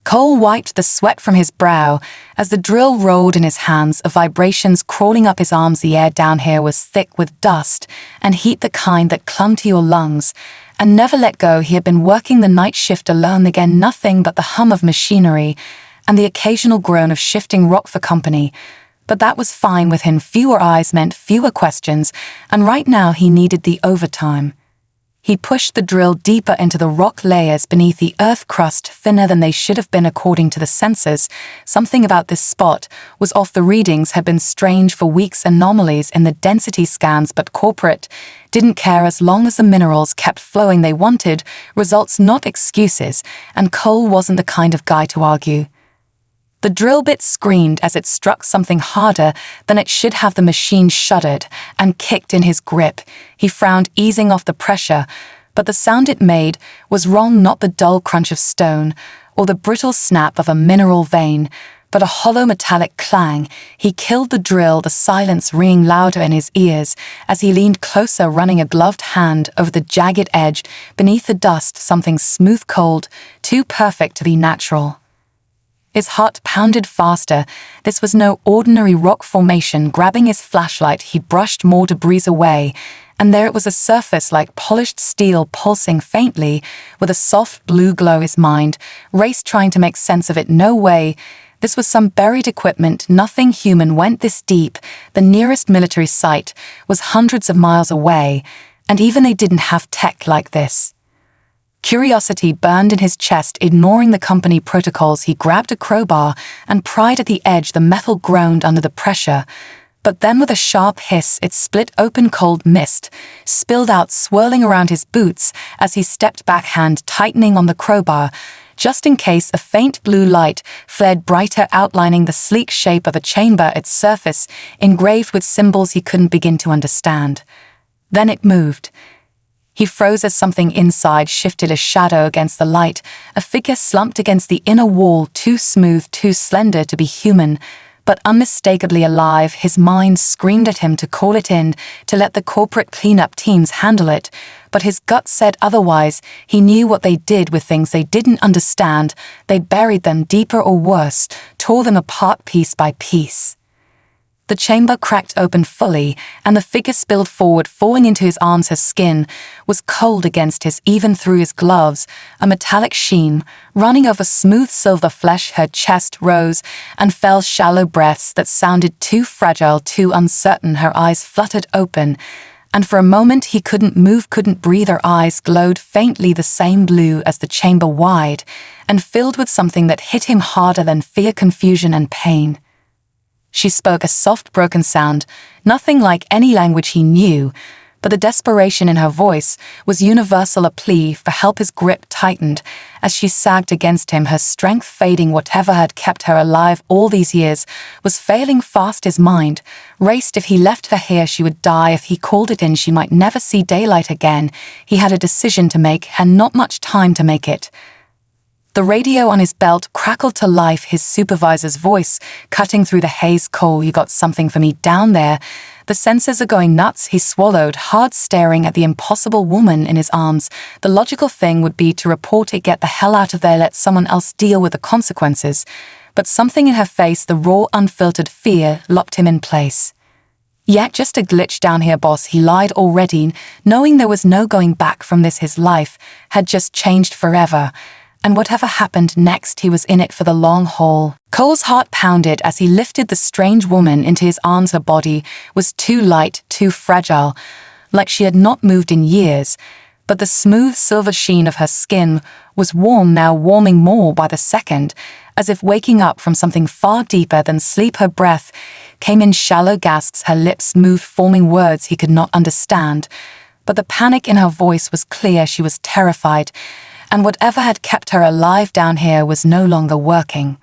Cole wiped the sweat from his brow as the drill rolled in his hands, of vibrations crawling up his arms. The air down here was thick with dust and heat, the kind that clung to your lungs and never let go. He had been working the night shift alone again, nothing but the hum of machinery and the occasional groan of shifting rock for company. But that was fine with him. Fewer eyes meant fewer questions, and right now he needed the overtime. He pushed the drill deeper into the rock layers beneath the earth crust, thinner than they should have been according to the sensors. Something about this spot was off. The readings had been strange for weeks, anomalies in the density scans, but corporate didn't care as long as the minerals kept flowing. They wanted results, not excuses, and Cole wasn't the kind of guy to argue. The drill bit screamed as it struck something harder than it should have. The machine shuddered and kicked in his grip. He frowned, easing off the pressure, but the sound it made was wrong, not the dull crunch of stone or the brittle snap of a mineral vein, but a hollow metallic clang. He killed the drill, the silence ringing louder in his ears as he leaned closer, running a gloved hand over the jagged edge. Beneath the dust, something smooth, cold, too perfect to be natural. His heart pounded faster. This was no ordinary rock formation. Grabbing his flashlight, he brushed more debris away, and there it was, a surface like polished steel, pulsing faintly with a soft blue glow. His mind raced, trying to make sense of it. No way. This was some buried equipment. Nothing human went this deep. The nearest military site was hundreds of miles away, and even they didn't have tech like this. Curiosity burned in his chest. Ignoring the company protocols, he grabbed a crowbar and pried at the edge. The metal groaned under the pressure, but then with a sharp hiss, it split open. Cold mist spilled out, swirling around his boots as he stepped back, hand tightening on the crowbar, just in case. A faint blue light flared brighter, outlining the sleek shape of a chamber, its surface engraved with symbols he couldn't begin to understand. Then it moved. He froze as something inside shifted, a shadow against the light, a figure slumped against the inner wall, too smooth, too slender to be human, but unmistakably alive. His mind screamed at him to call it in, to let the corporate cleanup teams handle it, but his gut said otherwise. He knew what they did with things they didn't understand. They buried them deeper, or worse, tore them apart piece by piece. The chamber cracked open fully, and the figure spilled forward, falling into his arms. Her skin was cold against his, even through his gloves, a metallic sheen running over smooth silver flesh. Her chest rose and fell, shallow breaths that sounded too fragile, too uncertain. Her eyes fluttered open, and for a moment he couldn't move, couldn't breathe. Her eyes glowed faintly, the same blue as the chamber, wide and filled with something that hit him harder than fear, confusion, and pain. She spoke, a soft, broken sound, nothing like any language he knew, but the desperation in her voice was universal, a plea for help. His grip tightened as she sagged against him, her strength fading. Whatever had kept her alive all these years was failing fast. His mind raced. If he left her here, she would die. If he called it in, she might never see daylight again. He had a decision to make, and not much time to make it. The radio on his belt crackled to life, his supervisor's voice cutting through the haze. "Cole, you got something for me down there? The sensors are going nuts." He swallowed hard, staring at the impossible woman in his arms. The logical thing would be to report it, get the hell out of there, let someone else deal with the consequences. But something in her face, the raw, unfiltered fear, locked him in place. "Yet just a glitch down here, boss," he lied already, knowing there was no going back from this. His life had just changed forever. And whatever happened next, he was in it for the long haul. Cole's heart pounded as he lifted the strange woman into his arms. Her body was too light, too fragile, like she had not moved in years, but the smooth silver sheen of her skin was warm now, warming more by the second, as if waking up from something far deeper than sleep. Her breath came in shallow gasps, her lips moved, forming words he could not understand, but the panic in her voice was clear. She was terrified, and whatever had kept her alive down here was no longer working.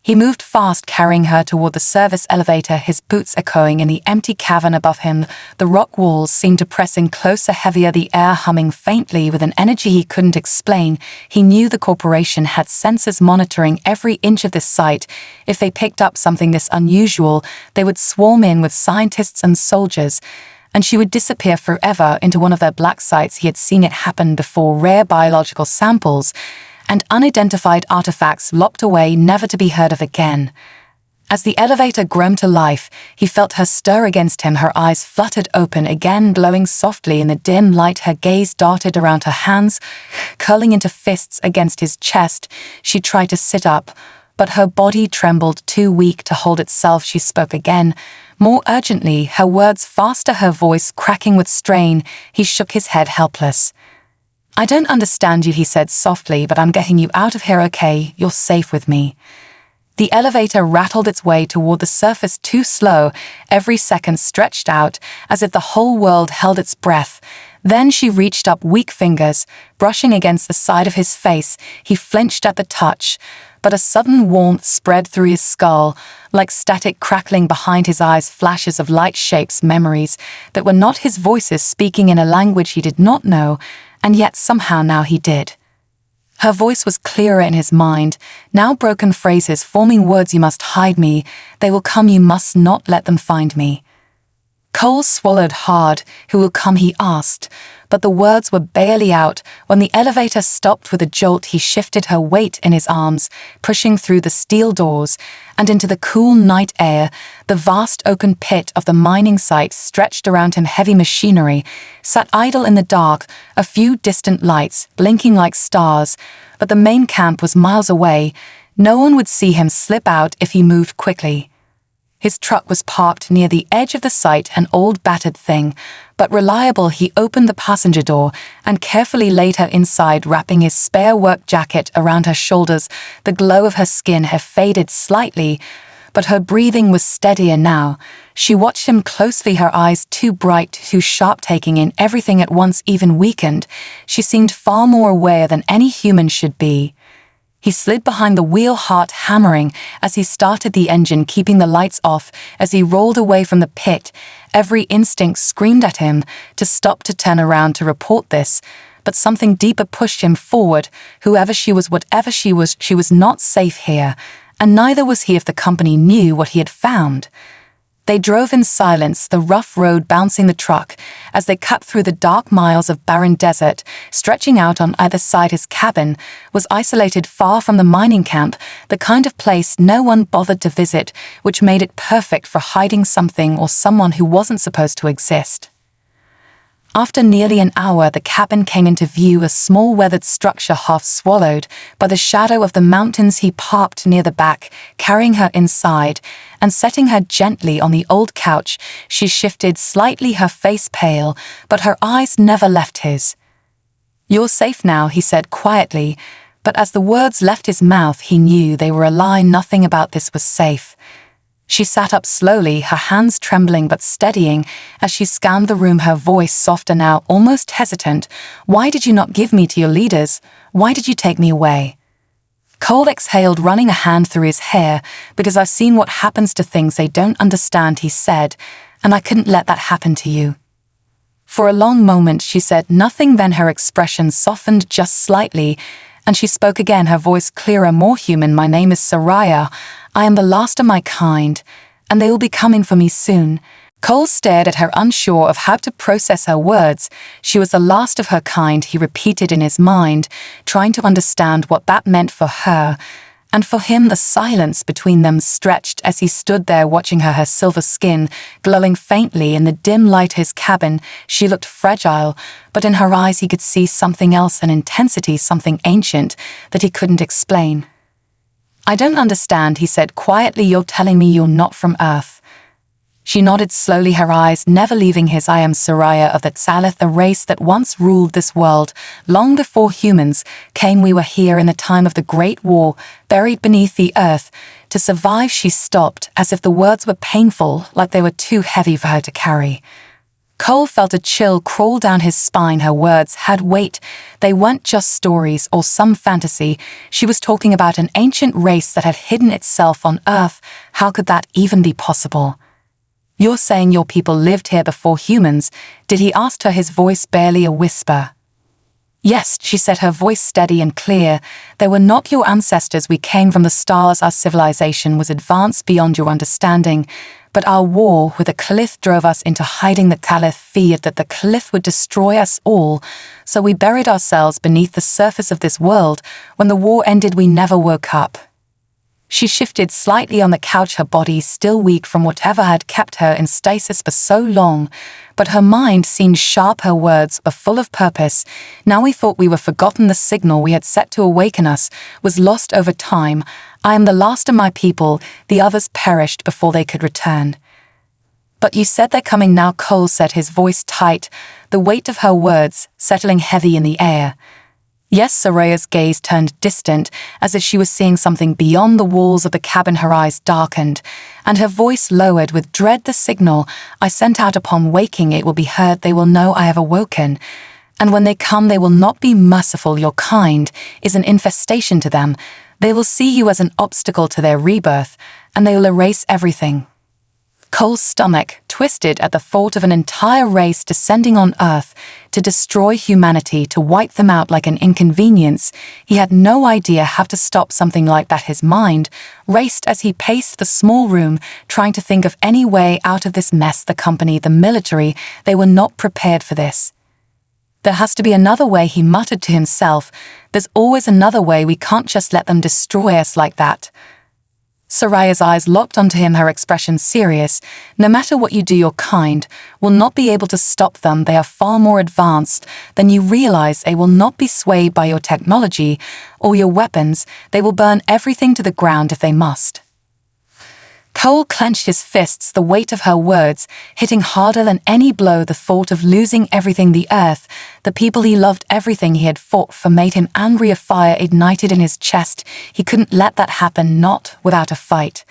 He moved fast, carrying her toward the service elevator, his boots echoing in the empty cavern above him. The rock walls seemed to press in closer, heavier, the air humming faintly with an energy he couldn't explain. He knew the corporation had sensors monitoring every inch of this site. If they picked up something this unusual, they would swarm in with scientists and soldiers, and she would disappear forever into one of their black sites. He had seen it happen before, rare biological samples, and unidentified artifacts locked away never to be heard of again. As the elevator groaned to life, he felt her stir against him, her eyes fluttered open, again glowing softly in the dim light. Her gaze darted around her hands, curling into fists against his chest. She tried to sit up, but her body trembled, too weak to hold itself. She spoke again, more urgently, her words faster, her voice cracking with strain. He shook his head, helpless. "I don't understand you," he said softly, "but I'm getting you out of here, okay? You're safe with me." The elevator rattled its way toward the surface, too slow, every second stretched out, as if the whole world held its breath. Then she reached up, weak fingers, brushing against the side of his face. He flinched at the touch, but a sudden warmth spread through his skull, like static crackling behind his eyes, flashes of light, shapes, memories that were not his, voices speaking in a language he did not know, and yet somehow now he did. Her voice was clearer in his mind, now broken phrases forming words. "You must hide me. They will come. You must not let them find me." Cole swallowed hard. "Who will come?" he asked, but the words were barely out when the elevator stopped with a jolt. He shifted her weight in his arms, pushing through the steel doors and into the cool night air. The vast open pit of the mining site stretched around him. Heavy machinery sat idle in the dark, a few distant lights blinking like stars, but the main camp was miles away. No one would see him slip out if he moved quickly. His truck was parked near the edge of the site, an old battered thing, but reliable. He opened the passenger door and carefully laid her inside, wrapping his spare work jacket around her shoulders. The glow of her skin had faded slightly, but her breathing was steadier now. She watched him closely, her eyes too bright, too sharp, taking in everything at once. Even weakened, she seemed far more aware than any human should be. He slid behind the wheel, heart hammering as he started the engine, keeping the lights off. As he rolled away from the pit, every instinct screamed at him to stop, to turn around, to report this. But something deeper pushed him forward. Whoever she was, whatever she was not safe here, and neither was he if the company knew what he had found. They drove in silence, the rough road bouncing the truck as they cut through the dark miles of barren desert, stretching out on either side. His cabin was isolated, far from the mining camp, the kind of place no one bothered to visit, which made it perfect for hiding something or someone who wasn't supposed to exist. After nearly an hour, the cabin came into view, a small weathered structure half swallowed by the shadow of the mountains. He parked near the back, carrying her inside and setting her gently on the old couch. She shifted slightly, her face pale, but her eyes never left his. "You're safe now," he said quietly, but as the words left his mouth, he knew they were a lie. Nothing about this was safe. She sat up slowly, her hands trembling but steadying as she scanned the room, her voice softer now, almost hesitant. "Why did you not give me to your leaders? Why did you take me away?" Cole exhaled, running a hand through his hair. "Because I've seen what happens to things they don't understand," he said, "and I couldn't let that happen to you." For a long moment she said nothing, then her expression softened just slightly, and she spoke again, her voice clearer, more human. "My name is Surreal. I am the last of my kind, and they will be coming for me soon." Cole stared at her, unsure of how to process her words. She was the last of her kind, he repeated in his mind, trying to understand what that meant for her. And for him, the silence between them stretched as he stood there watching her, her silver skin glowing faintly in the dim light of his cabin. She looked fragile, but in her eyes he could see something else, an intensity, something ancient that he couldn't explain. "I don't understand," he said quietly. "You're telling me you're not from Earth?" She nodded slowly, her eyes never leaving his. "I am Surreal of the Tzalith, the race that once ruled this world. Long before humans came, we were here in the time of the Great War, buried beneath the earth. To survive," she stopped, as if the words were painful, like they were too heavy for her to carry. Cole felt a chill crawl down his spine. Her words had weight. They weren't just stories or some fantasy. She was talking about an ancient race that had hidden itself on Earth. How could that even be possible? "You're saying your people lived here before humans?" Did he ask her, his voice barely a whisper. "Yes," she said, her voice steady and clear. "They were not your ancestors. We came from the stars. Our civilization was advanced beyond your understanding. But our war with the cliff drove us into hiding. The Caliph feared that the cliff would destroy us all, so we buried ourselves beneath the surface of this world. When the war ended, we never woke up. She shifted slightly on the couch, her body still weak from whatever had kept her in stasis for so long, but her mind seemed sharp, her words were full of purpose. Now we thought we were forgotten. The signal we had set to awaken us was lost over time. I am the last of my people, the others perished before they could return. But you said they're coming now, Cole said, his voice tight, the weight of her words settling heavy in the air. Yes, Soraya's gaze turned distant, as if she was seeing something beyond the walls of the cabin. Her eyes darkened, and her voice lowered with dread. The signal I sent out upon waking, it will be heard. They will know I have awoken. And when they come, they will not be merciful. Your kind is an infestation to them. They will see you as an obstacle to their rebirth, and they will erase everything. Cole's stomach twisted at the thought of an entire race descending on Earth to destroy humanity, to wipe them out like an inconvenience. He had no idea how to stop something like that. His mind raced as he paced the small room, trying to think of any way out of this mess. The company, the military, they were not prepared for this. There has to be another way, he muttered to himself. There's always another way. We can't just let them destroy us like that. Soraya's eyes locked onto him, her expression serious. No matter what you do, your kind will not be able to stop them. They are far more advanced than you realize. They will not be swayed by your technology or your weapons. They will burn everything to the ground if they must. Cole clenched his fists, the weight of her words hitting harder than any blow. The thought of losing everything, the earth, the people he loved, everything he had fought for, made him angry. A fire ignited in his chest. He couldn't let that happen, not without a fight.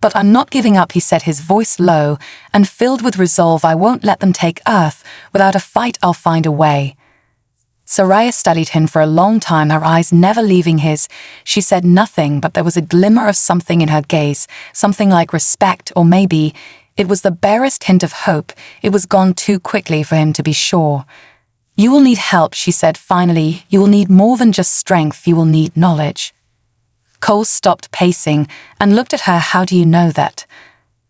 But I'm not giving up, he said, his voice low and filled with resolve. I won't let them take Earth. Without a fight, I'll find a way. Soraya studied him for a long time, her eyes never leaving his. She said nothing, but there was a glimmer of something in her gaze, something like respect, or maybe it was the barest hint of hope. It was gone too quickly for him to be sure. You will need help, she said finally. You will need more than just strength. You will need knowledge. Cole stopped pacing and looked at her. How do you know that?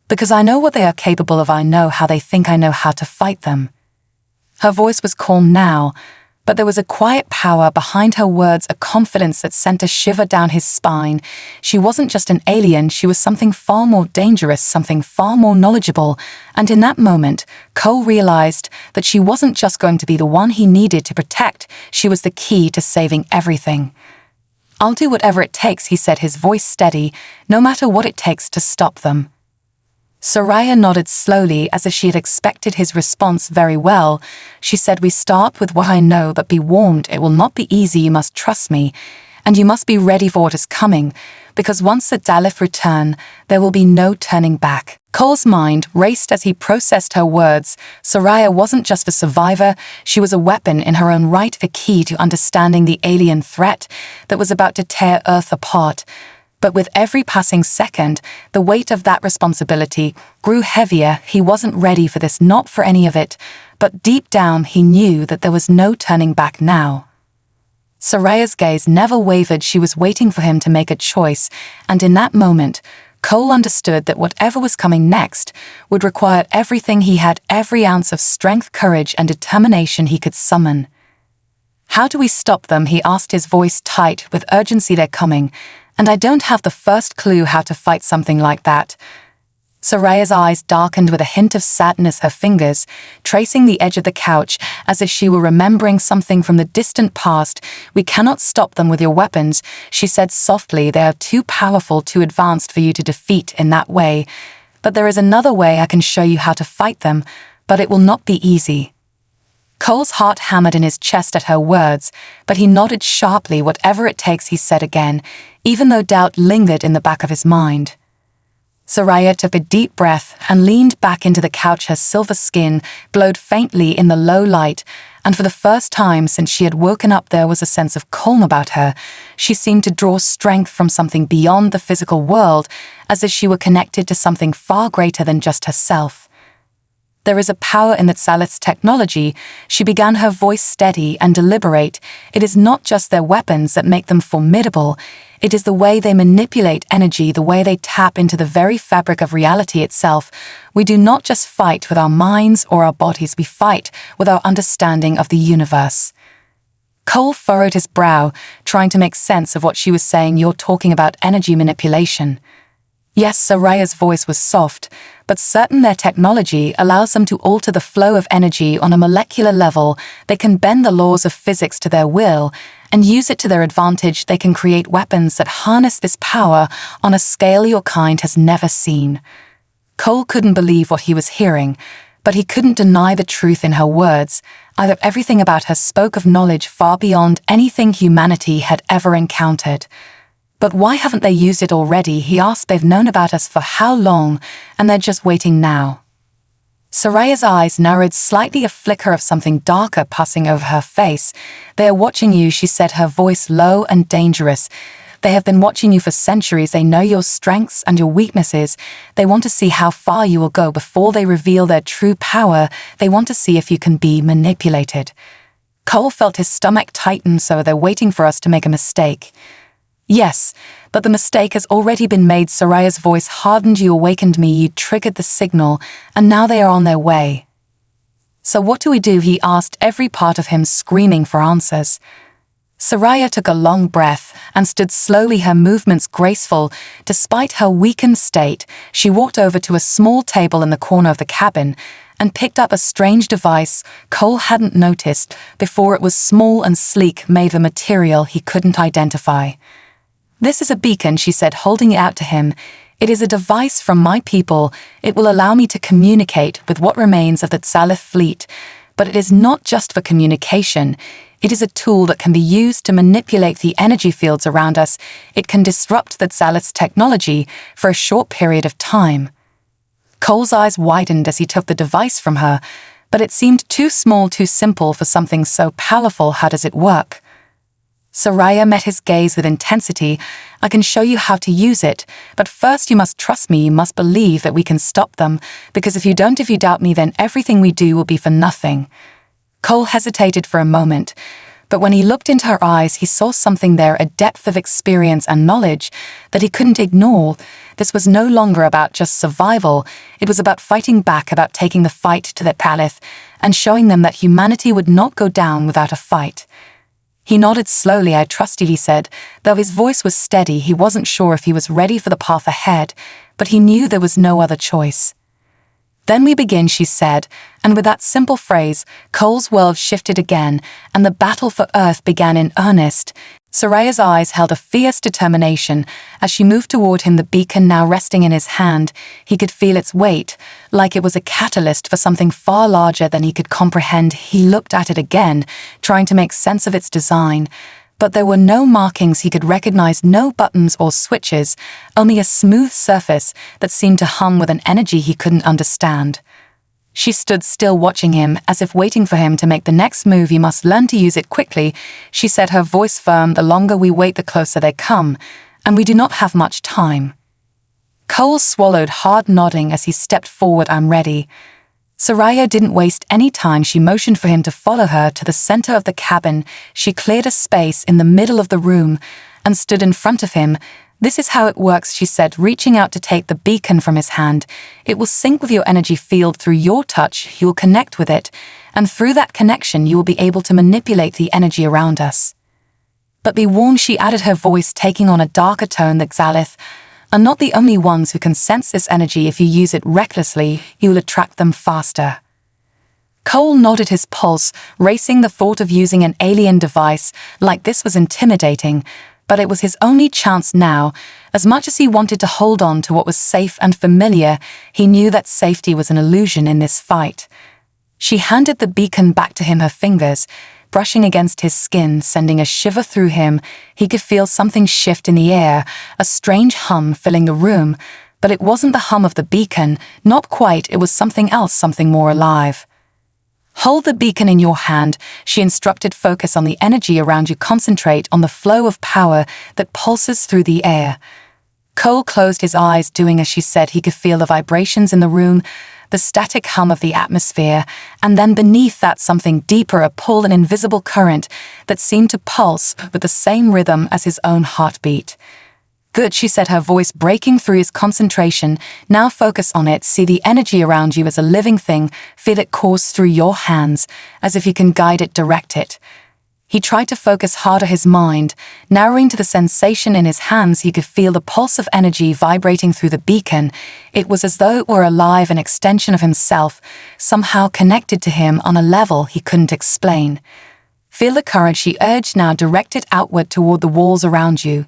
Because I know what they are capable of. I know how they think. I know how to fight them. Her voice was calm now, but there was a quiet power behind her words, a confidence that sent a shiver down his spine. She wasn't just an alien, she was something far more dangerous, something far more knowledgeable. And in that moment, Cole realized that she wasn't just going to be the one he needed to protect, she was the key to saving everything. I'll do whatever it takes, he said, his voice steady, no matter what it takes to stop them. Soraya nodded slowly, as if she had expected his response. Very well. She said, we start with what I know, but be warned, it will not be easy. You must trust me, and you must be ready for what is coming, because once the Daleth return, there will be no turning back. Cole's mind raced as he processed her words. Soraya wasn't just a survivor, she was a weapon in her own right, a key to understanding the alien threat that was about to tear Earth apart. But with every passing second, the weight of that responsibility grew heavier. He wasn't ready for this, not for any of it, but deep down he knew that there was no turning back now. Soraya's gaze never wavered. She was waiting for him to make a choice, and in that moment, Cole understood that whatever was coming next would require everything he had, every ounce of strength, courage, and determination he could summon. How do we stop them? He asked, his voice tight with urgency. They're coming, and I don't have the first clue how to fight something like that. Soraya's eyes darkened with a hint of sadness, her fingers tracing the edge of the couch as if she were remembering something from the distant past. We cannot stop them with your weapons, she said softly. They are too powerful, too advanced for you to defeat in that way. But there is another way. I can show you how to fight them, but it will not be easy. Cole's heart hammered in his chest at her words, but he nodded sharply. Whatever it takes, he said again, even though doubt lingered in the back of his mind. Soraya took a deep breath and leaned back into the couch. Her silver skin glowed faintly in the low light, and for the first time since she had woken up there was a sense of calm about her. She seemed to draw strength from something beyond the physical world, as if she were connected to something far greater than just herself. There is a power in that Daleth's technology, she began, her voice steady and deliberate. It is not just their weapons that make them formidable. It is the way they manipulate energy, the way they tap into the very fabric of reality itself. We do not just fight with our minds or our bodies, we fight with our understanding of the universe. Cole furrowed his brow, trying to make sense of what she was saying. You're talking about energy manipulation. Yes, Soraya's voice was soft, but certain their technology allows them to alter the flow of energy on a molecular level. They can bend the laws of physics to their will and use it to their advantage. They can create weapons that harness this power on a scale your kind has never seen. Cole couldn't believe what he was hearing, but he couldn't deny the truth in her words. Either everything about her spoke of knowledge far beyond anything humanity had ever encountered. But why haven't they used it already? He asked. They've known about us for how long, and they're just waiting now. Soraya's eyes narrowed slightly, a flicker of something darker passing over her face. They are watching you, she said, her voice low and dangerous. They have been watching you for centuries. They know your strengths and your weaknesses. They want to see how far you will go before they reveal their true power. They want to see if you can be manipulated. Cole felt his stomach tighten. So they're waiting for us to make a mistake. Yes, but the mistake has already been made. Soraya's voice hardened. You awakened me, you triggered the signal, and now they are on their way. So what do we do? He asked, every part of him screaming for answers. Soraya took a long breath and stood slowly, her movements graceful. Despite her weakened state, she walked over to a small table in the corner of the cabin and picked up a strange device Cole hadn't noticed before. It was small and sleek, made of a material he couldn't identify. This is a beacon, she said, holding it out to him. It is a device from my people. It will allow me to communicate with what remains of the Xalith fleet. But it is not just for communication. It is a tool that can be used to manipulate the energy fields around us. It can disrupt the Xalith's technology for a short period of time. Cole's eyes widened as he took the device from her, but it seemed too small, too simple for something so powerful. How does it work? Soraya met his gaze with intensity. I can show you how to use it, but first you must trust me. You must believe that we can stop them, because if you don't, if you doubt me, then everything we do will be for nothing. Cole hesitated for a moment, but when he looked into her eyes, he saw something there, a depth of experience and knowledge that he couldn't ignore. This was no longer about just survival. It was about fighting back, about taking the fight to the Xalith and showing them that humanity would not go down without a fight. He nodded slowly. I trust you, he said. Though his voice was steady, he wasn't sure if he was ready for the path ahead, but he knew there was no other choice. Then we begin, she said, and with that simple phrase, Cole's world shifted again, and the battle for Earth began in earnest. Soraya's eyes held a fierce determination as she moved toward him, the beacon now resting in his hand. He could feel its weight, like it was a catalyst for something far larger than he could comprehend. He looked at it again, trying to make sense of its design. But there were no markings he could recognize, no buttons or switches, only a smooth surface that seemed to hum with an energy he couldn't understand. She stood still, watching him, as if waiting for him to make the next move. You must learn to use it quickly, she said, her voice firm. The longer we wait, the closer they come, and we do not have much time. Cole swallowed hard, nodding as he stepped forward. I'm ready. Soraya didn't waste any time. She motioned for him to follow her to the center of the cabin. She cleared a space in the middle of the room and stood in front of him. This is how it works, she said, reaching out to take the beacon from his hand. It will sync with your energy field through your touch. You will connect with it, and through that connection you will be able to manipulate the energy around us. But be warned, she added, her voice taking on a darker tone. The Xalith are not the only ones who can sense this energy. If you use it recklessly, you will attract them faster. Cole nodded, his pulse racing. The thought of using an alien device like this was intimidating, but it was his only chance now. As much as he wanted to hold on to what was safe and familiar, he knew that safety was an illusion in this fight. She handed the beacon back to him, her fingers brushing against his skin, sending a shiver through him. He could feel something shift in the air, a strange hum filling the room, but it wasn't the hum of the beacon, not quite. It was something else, something more alive. Hold the beacon in your hand, she instructed. Focus on the energy around you. Concentrate on the flow of power that pulses through the air. Cole closed his eyes, doing as she said. He could feel the vibrations in the room, the static hum of the atmosphere, and then beneath that something deeper, a pull, an invisible current that seemed to pulse with the same rhythm as his own heartbeat. "Good," she said, her voice breaking through his concentration. "Now focus on it. See the energy around you as a living thing. Feel it course through your hands, as if you can guide it, direct it." He tried to focus harder, his mind narrowing to the sensation in his hands. He could feel the pulse of energy vibrating through the beacon. It was as though it were alive, an extension of himself, somehow connected to him on a level he couldn't explain. "Feel the current," she urged, "now direct it outward toward the walls around you."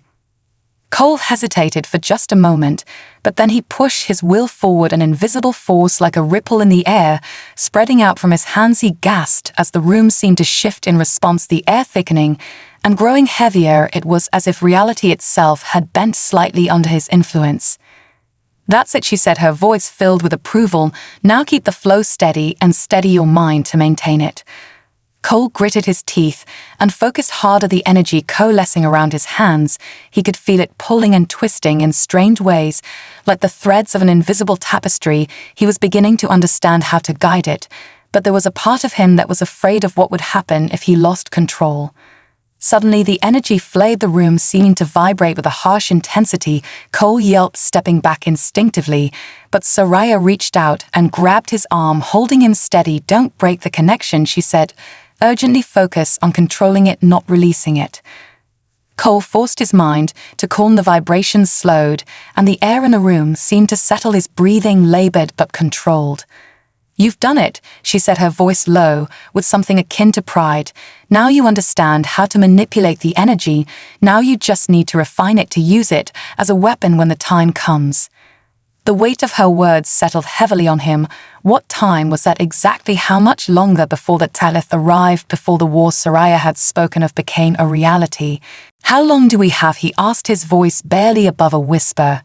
Cole hesitated for just a moment, but then he pushed his will forward, an invisible force like a ripple in the air, spreading out from his hands. He gasped as the room seemed to shift in response, the air thickening and growing heavier. It was as if reality itself had bent slightly under his influence. "That's it," she said, her voice filled with approval. "Now keep the flow steady and steady your mind to maintain it." Cole gritted his teeth and focused harder, the energy coalescing around his hands. He could feel it pulling and twisting in strange ways, like the threads of an invisible tapestry. He was beginning to understand how to guide it, but there was a part of him that was afraid of what would happen if he lost control. Suddenly, the energy flooded the room, seeming to vibrate with a harsh intensity. Cole yelped, stepping back instinctively, but Soraya reached out and grabbed his arm, holding him steady. "Don't break the connection," she said. "Urgently focus on controlling it, not releasing it." Cole forced his mind to calm. The vibrations slowed, and the air in the room seemed to settle, his breathing labored but controlled. "You've done it," she said, her voice low, with something akin to pride. "Now you understand how to manipulate the energy. Now you just need to refine it, to use it as a weapon when the time comes." The weight of her words settled heavily on him. What time was that exactly? How much longer before the Talith arrived, before the war Soraya had spoken of became a reality? "How long do we have?" he asked, his voice barely above a whisper.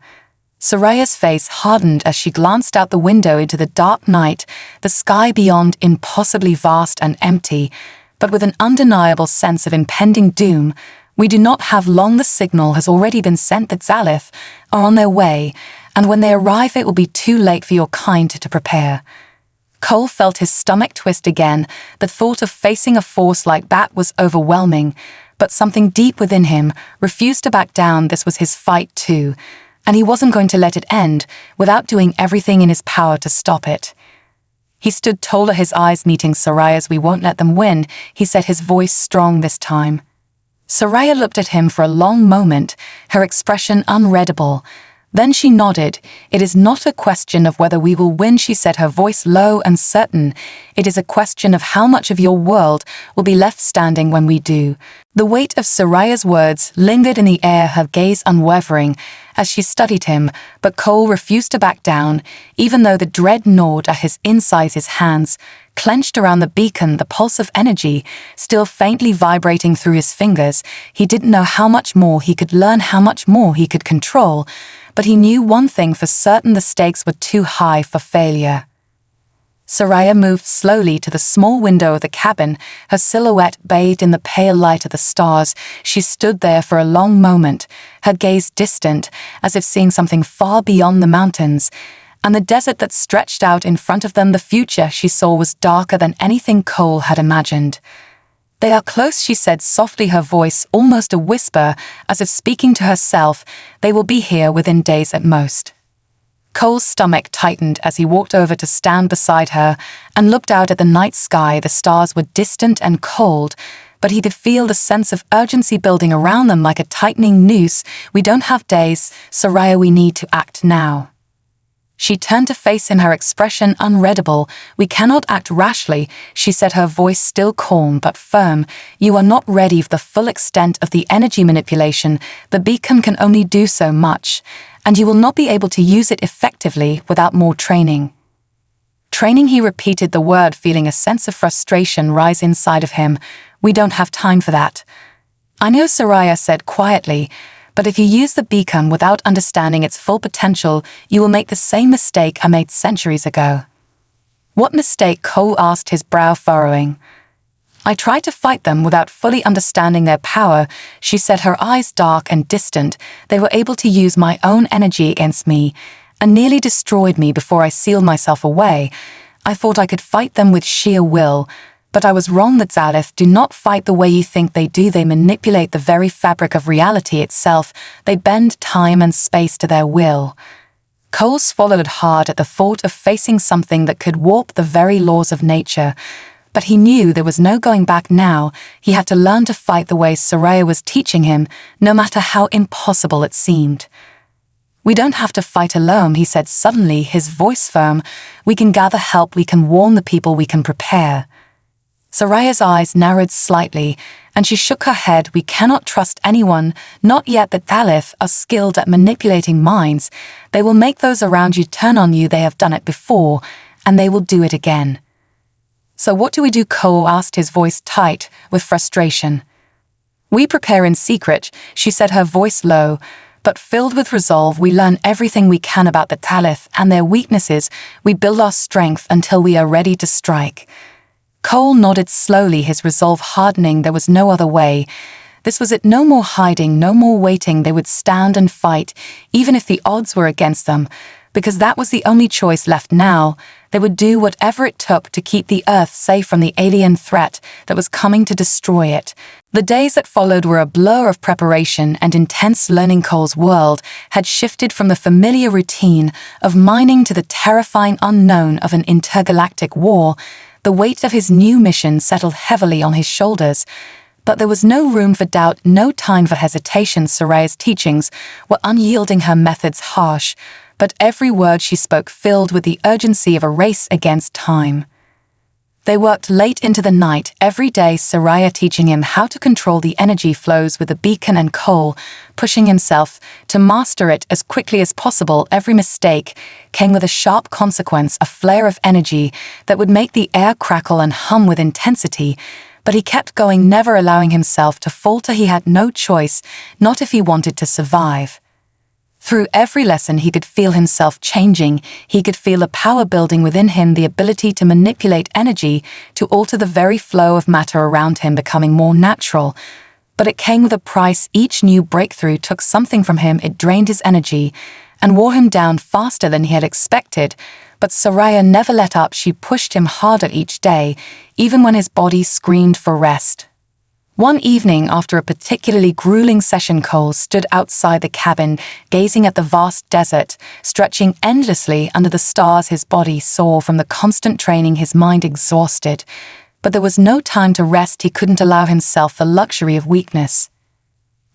Soraya's face hardened as she glanced out the window into the dark night, the sky beyond impossibly vast and empty, but with an undeniable sense of impending doom. "We do not have long. The signal has already been sent. The Talith are on their way, and when they arrive it will be too late for your kind to prepare." Cole felt his stomach twist again. The thought of facing a force like that was overwhelming, but something deep within him refused to back down. This was his fight too, and he wasn't going to let it end without doing everything in his power to stop it. He stood taller, his eyes meeting Soraya's. "We won't let them win," he said, his voice strong this time. Soraya looked at him for a long moment, her expression unreadable. Then she nodded. "It is not a question of whether we will win," she said, her voice low and certain. "It is a question of how much of your world will be left standing when we do." The weight of Soraya's words lingered in the air, her gaze unwavering as she studied him, but Cole refused to back down, even though the dread gnawed at his insides. His hands clenched around the beacon, the pulse of energy still faintly vibrating through his fingers. He didn't know how much more he could learn, how much more he could control, but he knew one thing for certain: the stakes were too high for failure. Soraya moved slowly to the small window of the cabin, her silhouette bathed in the pale light of the stars. She stood there for a long moment, her gaze distant, as if seeing something far beyond the mountains and the desert that stretched out in front of them. The future she saw was darker than anything Cole had imagined. "They are close," she said softly, her voice almost a whisper, as if speaking to herself. "They will be here within days at most." Cole's stomach tightened as he walked over to stand beside her and looked out at the night sky. The stars were distant and cold, but he could feel the sense of urgency building around them like a tightening noose. "We don't have days, Soraya, we need to act now." She turned to face him, her expression unreadable. "We cannot act rashly," she said, her voice still calm but firm. "You are not ready for the full extent of the energy manipulation. The beacon can only do so much, and you will not be able to use it effectively without more training." "Training," he repeated the word, feeling a sense of frustration rise inside of him. "We don't have time for that." "I know," Soraya said quietly, "but if you use the beacon without understanding its full potential, you will make the same mistake I made centuries ago." "What mistake?" Cole asked, his brow furrowing. "I tried to fight them without fully understanding their power," she said, her eyes dark and distant. "They were able to use my own energy against me, and nearly destroyed me before I sealed myself away. I thought I could fight them with sheer will, but I was wrong. The Zalith do not fight the way you think they do. They manipulate the very fabric of reality itself. They bend time and space to their will. Cole swallowed hard at the thought of facing something that could warp the very laws of nature. But he knew there was no going back now. He had to learn to fight the way Surreal was teaching him, no matter how impossible it seemed. "We don't have to fight alone," he said suddenly, his voice firm. "We can gather help, we can warn the people, we can prepare." Soraya's eyes narrowed slightly, and she shook her head. "We cannot trust anyone, not yet. The Zalith are skilled at manipulating minds. They will make those around you turn on you. They have done it before, and they will do it again." "So what do we do?" Cole asked, his voice tight with frustration. "We prepare in secret," she said, her voice low, but filled with resolve. "We learn everything we can about the Zalith and their weaknesses. We build our strength until we are ready to strike." Cole nodded slowly, his resolve hardening. There was no other way. This was it. No more hiding, no more waiting. They would stand and fight, even if the odds were against them, because that was the only choice left now. They would do whatever it took to keep the Earth safe from the alien threat that was coming to destroy it. The days that followed were a blur of preparation and intense learning. Cole's world had shifted from the familiar routine of mining to the terrifying unknown of an intergalactic war. The weight of his new mission settled heavily on his shoulders, but there was no room for doubt, no time for hesitation. Soraya's teachings were unyielding, her methods harsh, but every word she spoke filled with the urgency of a race against time. They worked late into the night every day, Surreal teaching him how to control the energy flows with the beacon, and Cole pushing himself to master it as quickly as possible. Every mistake came with a sharp consequence, a flare of energy that would make the air crackle and hum with intensity. But he kept going, never allowing himself to falter. He had no choice, not if he wanted to survive. Through every lesson he could feel himself changing. He could feel a power building within him, the ability to manipulate energy, to alter the very flow of matter around him, becoming more natural. But it came with a price. Each new breakthrough took something from him. It drained his energy and wore him down faster than he had expected. But Soraya never let up. She pushed him harder each day, even when his body screamed for rest. One evening, after a particularly grueling session, Cole stood outside the cabin, gazing at the vast desert, stretching endlessly under the stars. His body sore from the constant training, his mind exhausted. But there was no time to rest. He couldn't allow himself the luxury of weakness.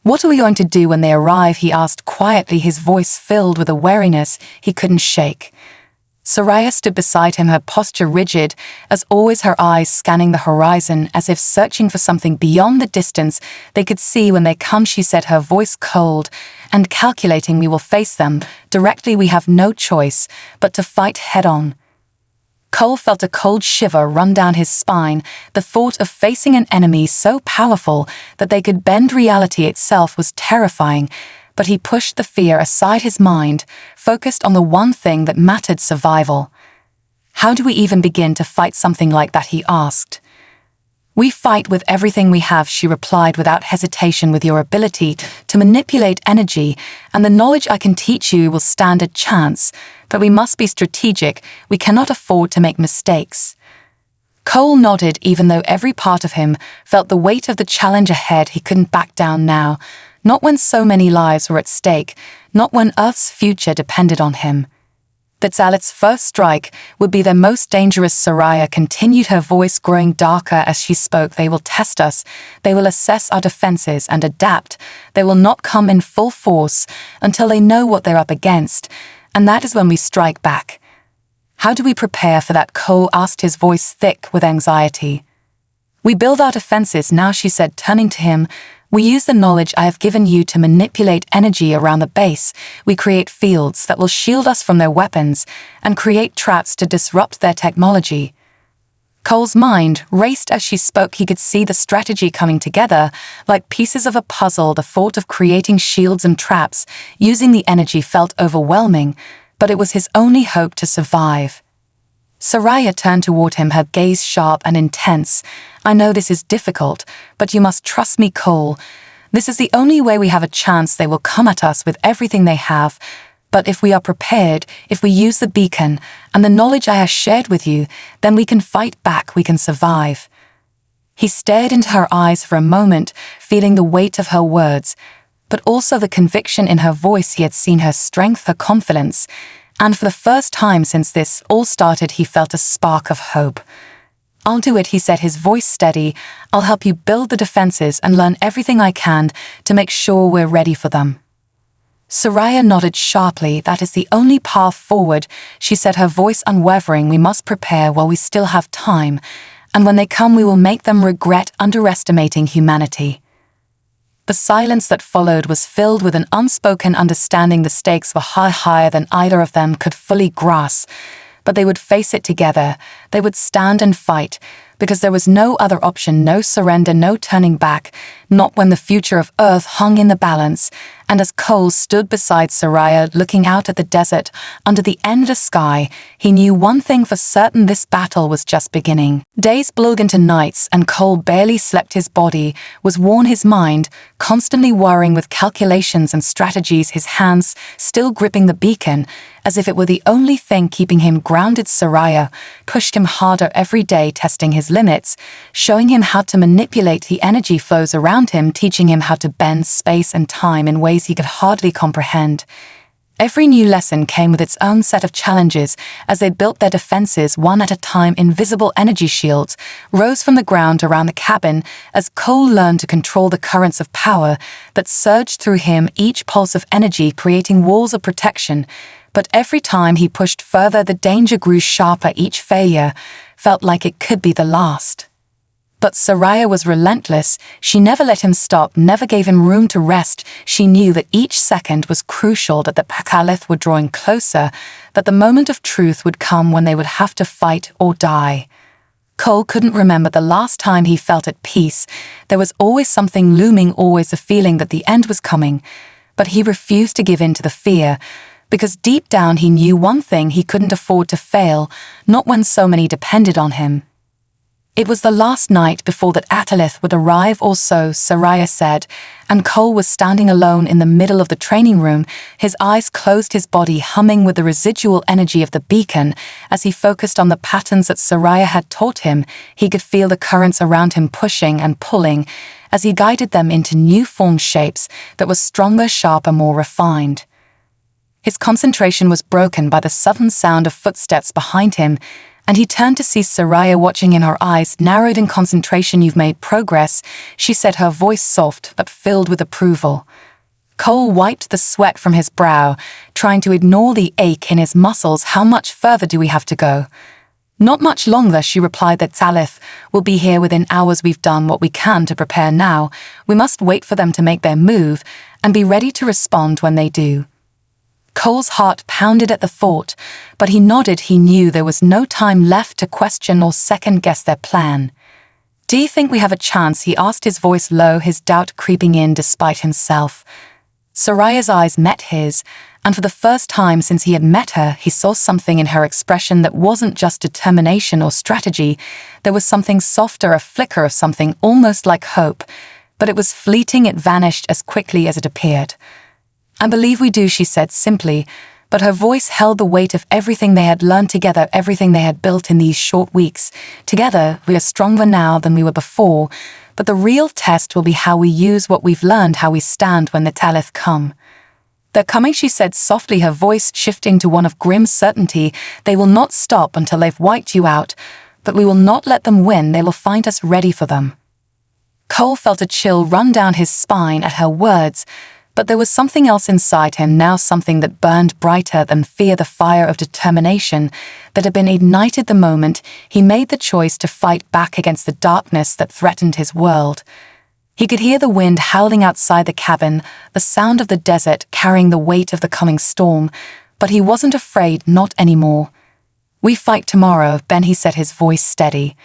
"What are we going to do when they arrive?" he asked quietly, his voice filled with a wariness he couldn't shake. Soraya stood beside him, her posture rigid, as always, her eyes scanning the horizon, as if searching for something beyond the distance they could see. "When they come," she said, her voice cold and calculating, "we will face them directly. We have no choice but to fight head-on." Cole felt a cold shiver run down his spine. The thought of facing an enemy so powerful that they could bend reality itself was terrifying. But he pushed the fear aside, his mind focused on the one thing that mattered: survival. "How do we even begin to fight something like that?" he asked. "We fight with everything we have," she replied without hesitation. "With your ability to manipulate energy and the knowledge I can teach you, will stand a chance. But we must be strategic. We cannot afford to make mistakes." Cole nodded, even though every part of him felt the weight of the challenge ahead. He couldn't back down now. Not when so many lives were at stake, not when Earth's future depended on him. The Zalith's first strike would be their most dangerous. Soraya continued, her voice growing darker as she spoke. "They will test us. They will assess our defenses and adapt. They will not come in full force until they know what they're up against, and that is when we strike back." "How do we prepare for that?" Cole asked, his voice thick with anxiety. "We build our defenses now," she said, turning to him. "We use the knowledge I have given you to manipulate energy around the base. We create fields that will shield us from their weapons and create traps to disrupt their technology." Cole's mind raced as she spoke. He could see the strategy coming together like pieces of a puzzle. The thought of creating shields and traps using the energy felt overwhelming, but it was his only hope to survive. Soraya turned toward him, her gaze sharp and intense. "I know this is difficult, but you must trust me, Cole. This is the only way we have a chance. They will come at us with everything they have, But if we are prepared, if we use the beacon and the knowledge I have shared with you, then we can fight back, we can survive." He stared into her eyes for a moment, feeling the weight of her words, but also the conviction in her voice. He had seen her strength, her confidence, and for the first time since this all started, he felt a spark of hope. "I'll do it," he said, his voice steady. "I'll help you build the defenses and learn everything I can to make sure we're ready for them." Surreal nodded sharply. "That is the only path forward," she said, her voice unwavering. "We must prepare while we still have time, and when they come we will make them regret underestimating humanity." The silence that followed was filled with an unspoken understanding. The stakes were higher than either of them could fully grasp, but they would face it together. They would stand and fight, because there was no other option, no surrender, no turning back, not when the future of Earth hung in the balance. And as Cole stood beside Surreal, looking out at the desert under the endless sky, he knew one thing for certain: this battle was just beginning. Days bled into nights, and Cole barely slept. His body was worn, his mind constantly worrying with calculations and strategies, his hands still gripping the beacon, as if it were the only thing keeping him grounded. Surreal pushed him harder every day, testing his limits, showing him how to manipulate the energy flows around him, teaching him how to bend space and time in ways he could hardly comprehend. Every new lesson came with its own set of challenges as they built their defenses one at a time. Invisible energy shields rose from the ground around the cabin as Cole learned to control the currents of power that surged through him, each pulse of energy creating walls of protection. But every time he pushed further, the danger grew sharper. Each failure felt like it could be the last. But Surreal was relentless. She never let him stop, never gave him room to rest. She knew that each second was crucial, that the Pakalith were drawing closer, that the moment of truth would come when they would have to fight or die. Cole couldn't remember the last time he felt at peace. There was always something looming, always a feeling that the end was coming. But he refused to give in to the fear, because deep down he knew one thing: he couldn't afford to fail, not when so many depended on him. It was the last night before that Atalith would arrive, or so Surreal said, and Cole was standing alone in the middle of the training room, his eyes closed, his body humming with the residual energy of the beacon. As he focused on the patterns that Surreal had taught him, he could feel the currents around him pushing and pulling as he guided them into new formed shapes that were stronger, sharper, more refined. His concentration was broken by the sudden sound of footsteps behind him, and he turned to see Surreal watching in her eyes, narrowed in concentration. "You've made progress," she said, her voice soft but filled with approval. Cole wiped the sweat from his brow, trying to ignore the ache in his muscles. "How much further do we have to go?" "Not much longer," she replied. "The Talith will be here within hours. We've done what we can to prepare now. We must wait for them to make their move and be ready to respond when they do." Cole's heart pounded at the thought, but he nodded. He knew there was no time left to question or second-guess their plan. "Do you think we have a chance?" he asked, his voice low, his doubt creeping in despite himself. Surreal's eyes met his, and for the first time since he had met her, he saw something in her expression that wasn't just determination or strategy. There was something softer, a flicker of something almost like hope, but it was fleeting. It vanished as quickly as it appeared. "I believe we do," she said simply, but her voice held the weight of everything they had learned together, everything they had built in these short weeks. "Together, we are stronger now than we were before, but the real test will be how we use what we've learned, how we stand when the Talith come." "They're coming," she said softly, her voice shifting to one of grim certainty. "They will not stop until they've wiped you out, but we will not let them win. They will find us ready for them." Cole felt a chill run down his spine at her words, but there was something else inside him now, something that burned brighter than fear, the fire of determination that had been ignited the moment he made the choice to fight back against the darkness that threatened his world. He could hear the wind howling outside the cabin, the sound of the desert carrying the weight of the coming storm, but he wasn't afraid, not anymore. "We fight tomorrow, Ben," he said, his voice steady.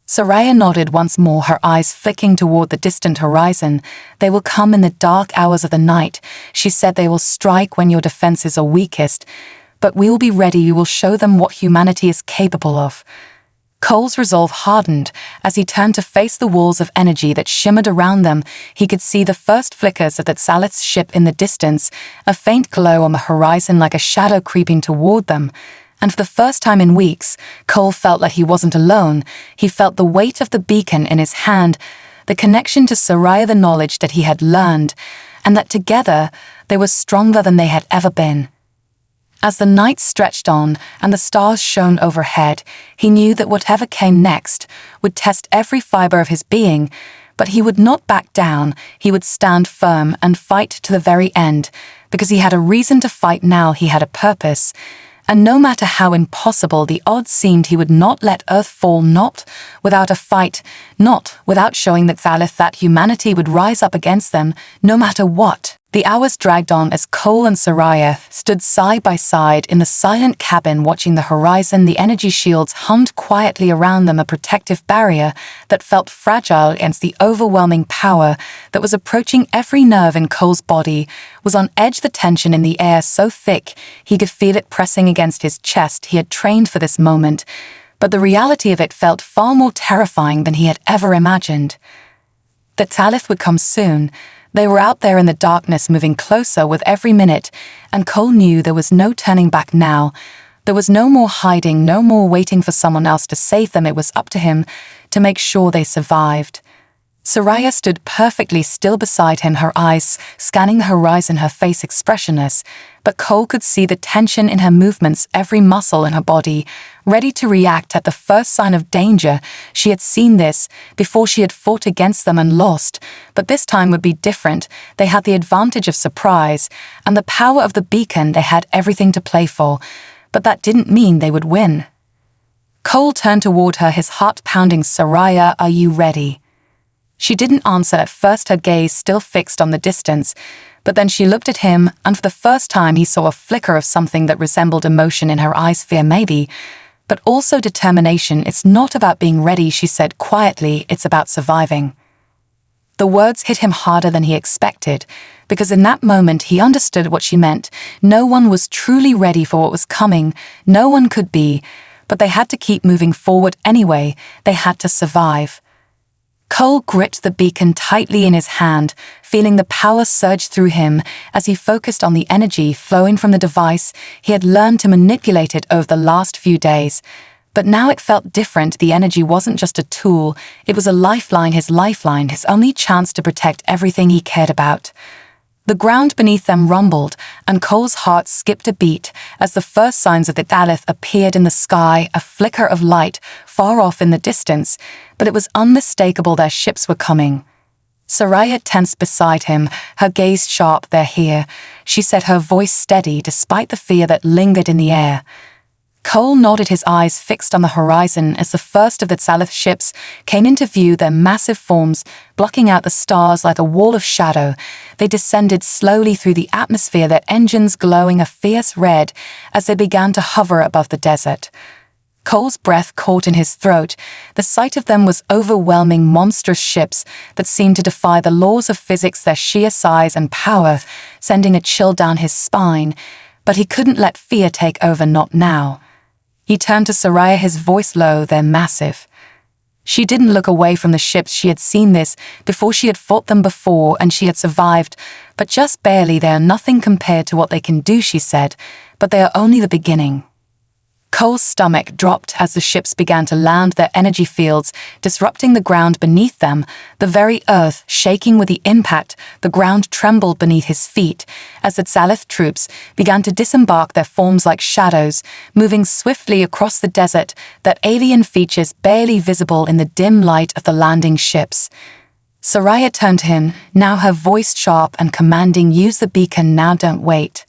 Surreal nodded once more, her eyes flicking toward the distant horizon. "They will come in the dark hours of the night," she said. "They will strike when your defenses are weakest, but we will be ready. We will show them what humanity is capable of." Cole's resolve hardened as he turned to face the walls of energy that shimmered around them. He could see the first flickers of Salith's ship in the distance, a faint glow on the horizon like a shadow creeping toward them. And for the first time in weeks, Cole felt like he wasn't alone. He felt the weight of the beacon in his hand, the connection to Surreal, the knowledge that he had learned, and that together they were stronger than they had ever been. As the night stretched on and the stars shone overhead, he knew that whatever came next would test every fiber of his being, but he would not back down. He would stand firm and fight to the very end, because he had a reason to fight now. He had a purpose, and no matter how impossible the odds seemed, he would not let Earth fall, not without a fight, not without showing that humanity would rise up against them, no matter what. The hours dragged on as Cole and Surreal stood side by side in the silent cabin watching the horizon. The energy shields hummed quietly around them, a protective barrier that felt fragile against the overwhelming power that was approaching. Every nerve in Cole's body was on edge, the tension in the air so thick he could feel it pressing against his chest. He had trained for this moment, but the reality of it felt far more terrifying than he had ever imagined. That Salith would come soon. They were out there in the darkness, moving closer with every minute, and Cole knew there was no turning back now. There was no more hiding, no more waiting for someone else to save them. It was up to him to make sure they survived. Surreal stood perfectly still beside him, her eyes scanning the horizon, her face expressionless, but Cole could see the tension in her movements, every muscle in her body, ready to react at the first sign of danger. She had seen this before. She had fought against them and lost, but this time would be different. They had the advantage of surprise and the power of the beacon. They had everything to play for, but that didn't mean they would win. Cole turned toward her, his heart pounding. "Surreal, are you ready?" She didn't answer at first, her gaze still fixed on the distance, but then she looked at him, and for the first time he saw a flicker of something that resembled emotion in her eyes. Fear maybe, but also determination. "It's not about being ready," she said quietly, "it's about surviving." The words hit him harder than he expected, because in that moment he understood what she meant. No one was truly ready for what was coming. No one could be, but they had to keep moving forward anyway. They had to survive. Cole gripped the beacon tightly in his hand, feeling the power surge through him as he focused on the energy flowing from the device. He had learned to manipulate it over the last few days, but now it felt different. The energy wasn't just a tool, it was a lifeline, his only chance to protect everything he cared about. The ground beneath them rumbled, and Cole's heart skipped a beat as the first signs of the Daleth appeared in the sky, a flicker of light far off in the distance, but it was unmistakable. Their ships were coming. Surreal tensed beside him, her gaze sharp. "They're here," she said, her voice steady despite the fear that lingered in the air. Cole nodded, his eyes fixed on the horizon as the first of the Salith ships came into view, their massive forms blocking out the stars like a wall of shadow. They descended slowly through the atmosphere, their engines glowing a fierce red as they began to hover above the desert. Cole's breath caught in his throat. The sight of them was overwhelming, monstrous ships that seemed to defy the laws of physics, their sheer size and power sending a chill down his spine. But he couldn't let fear take over, not now. He turned to Surreal, his voice low. "They're massive." She didn't look away from the ships. She had seen this before. She had fought them before, and she had survived, but just barely. "They are nothing compared to what they can do," she said, "but they are only the beginning." Cole's stomach dropped as the ships began to land, their energy fields disrupting the ground beneath them, the very earth shaking with the impact. The ground trembled beneath his feet as the Salith troops began to disembark, their forms like shadows, moving swiftly across the desert, their alien features barely visible in the dim light of the landing ships. Surreal turned to him, now her voice sharp and commanding. "Use the beacon now, don't wait."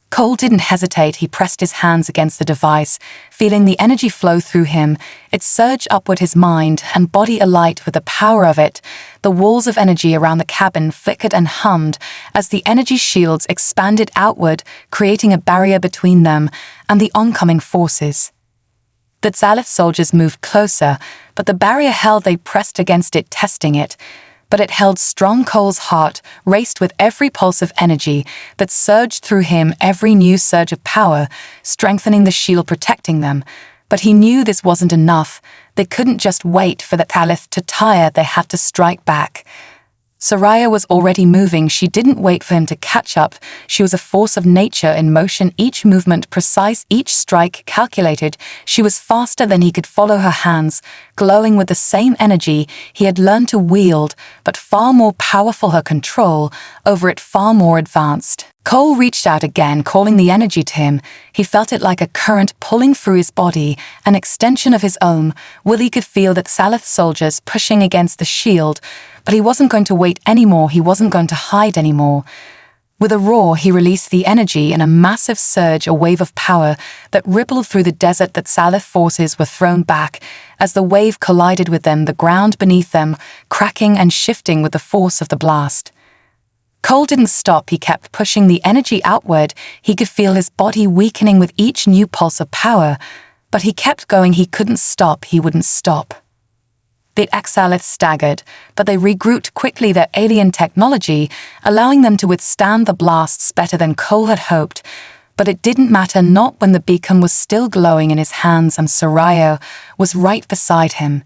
Cole didn't hesitate. He pressed his hands against the device, feeling the energy flow through him. It surged upward, his mind and body alight with the power of it. The walls of energy around the cabin flickered and hummed as the energy shields expanded outward, creating a barrier between them and the oncoming forces. The Salith soldiers moved closer, but the barrier held. They pressed against it, testing it. But it held strong. Cole's heart raced with every pulse of energy that surged through him, every new surge of power, strengthening the shield protecting them. But he knew this wasn't enough. They couldn't just wait for the Caliph to tire, they had to strike back. Surreal was already moving. She didn't wait for him to catch up. She was a force of nature in motion, each movement precise, each strike calculated. She was faster than he could follow her hands, glowing with the same energy he had learned to wield, but far more powerful. Her control over it far more advanced. Cole reached out again, calling the energy to him. He felt it like a current pulling through his body, an extension of his own. Willie could feel the Salith soldiers pushing against the shield, but he wasn't going to wait anymore. He wasn't going to hide anymore. With a roar, he released the energy in a massive surge, a wave of power that rippled through the desert. That Salith forces were thrown back. As the wave collided with them, the ground beneath them cracking and shifting with the force of the blast. Cole didn't stop. He kept pushing the energy outward. He could feel his body weakening with each new pulse of power. But he kept going. He couldn't stop. He wouldn't stop. The Axalith staggered, but they regrouped quickly, their alien technology, allowing them to withstand the blasts better than Cole had hoped. But it didn't matter, not when the beacon was still glowing in his hands and Surreal was right beside him.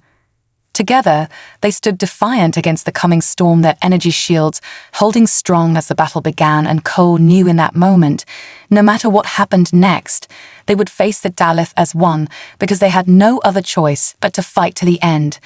Together, they stood defiant against the coming storm, their energy shields holding strong as the battle began, and Cole knew in that moment, no matter what happened next, they would face the Daleth as one, because they had no other choice but to fight to the end.